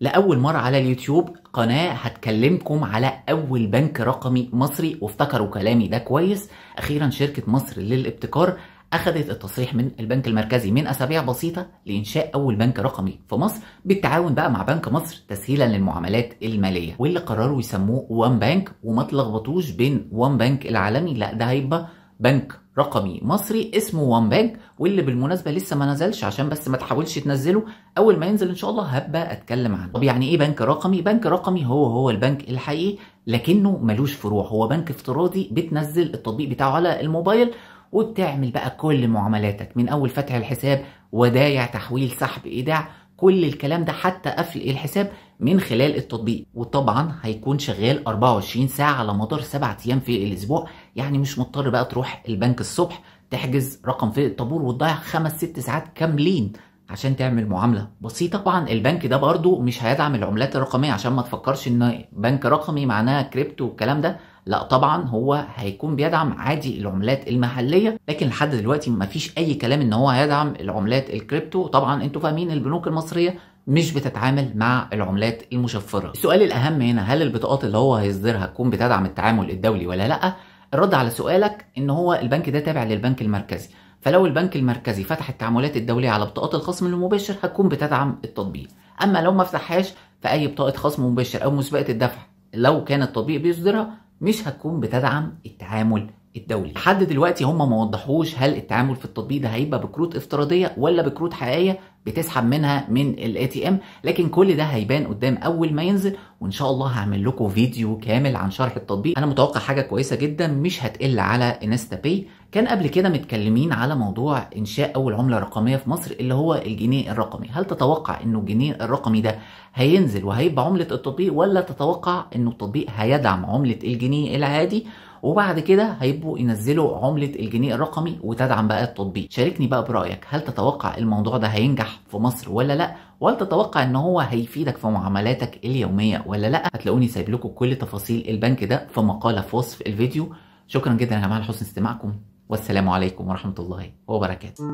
لأول مرة على اليوتيوب قناة هتكلمكم على أول بنك رقمي مصري، وافتكروا كلامي ده كويس. أخيرا شركة مصر للابتكار أخذت التصريح من البنك المركزي من أسابيع بسيطة لإنشاء أول بنك رقمي في مصر، بالتعاون بقى مع بنك مصر تسهيلا للمعاملات المالية، واللي قرروا يسموه وان بانك. وما تلخبطوش بين وان بانك العالمي، لا ده هيبقى بنك رقمي مصري اسمه وان بانك، واللي بالمناسبة لسه ما نزلش عشان بس ما تحاولش تنزله. اول ما ينزل ان شاء الله هبقى اتكلم عنه. طب يعني ايه بنك رقمي؟ بنك رقمي هو البنك الحقيقي لكنه ملوش فروع، هو بنك افتراضي بتنزل التطبيق بتاعه على الموبايل وبتعمل بقى كل معاملاتك من اول فتح الحساب، ودايع، تحويل، سحب، ايداع، كل الكلام ده حتى قفل الحساب من خلال التطبيق. وطبعا هيكون شغال 24 ساعة على مدار 7 ايام في الاسبوع، يعني مش مضطر بقى تروح البنك الصبح تحجز رقم في الطابور وتضيع 5-6 ساعات كاملين عشان تعمل معاملة بسيطة. طبعا البنك ده برضو مش هيدعم العملات الرقمية، عشان ما تفكرش ان بنك رقمي معناها كريبتو والكلام ده، لا طبعا هو هيكون بيدعم عادي العملات المحلية، لكن لحد دلوقتي ما فيش اي كلام ان هو هيدعم العملات الكريبتو. طبعا انتوا فاهمين البنوك المصرية مش بتتعامل مع العملات المشفرة. السؤال الأهم هنا، هل البطاقات اللي هو هيصدرها تكون بتدعم التعامل الدولي ولا لأ؟ الرد على سؤالك إن هو البنك ده تابع للبنك المركزي، فلو البنك المركزي فتح التعاملات الدولية على بطاقات الخصم المباشر هتكون بتدعم التطبيق. أما لو ما فتحهاش فأي بطاقة خصم مباشر أو مسبقة الدفع لو كان التطبيق بيصدرها مش هتكون بتدعم التعامل الدولي. لحد دلوقتي هم ما وضحوش هل التعامل في التطبيق ده هيبقى بكروت افتراضيه ولا بكروت حقيقيه بتسحب منها من الاي تي ام، لكن كل ده هيبان قدام اول ما ينزل، وان شاء الله هعمل لكم فيديو كامل عن شرح التطبيق. انا متوقع حاجه كويسه جدا مش هتقل على انستا باي. كان قبل كده متكلمين على موضوع انشاء اول عمله رقميه في مصر اللي هو الجنيه الرقمي. هل تتوقع انه الجنيه الرقمي ده هينزل وهيبقى عمله التطبيق، ولا تتوقع انه التطبيق هيدعم عمله الجنيه العادي وبعد كده هيبقوا ينزلوا عملة الجنيه الرقمي وتدعم بقى التطبيق؟ شاركني بقى برأيك، هل تتوقع الموضوع ده هينجح في مصر ولا لا؟ وهل تتوقع ان هو هيفيدك في معاملاتك اليومية ولا لا؟ هتلاقوني سايب لكم كل تفاصيل البنك ده في مقالة في وصف الفيديو. شكرا جدا يا جماعة لحسن استماعكم، والسلام عليكم ورحمة الله وبركاته.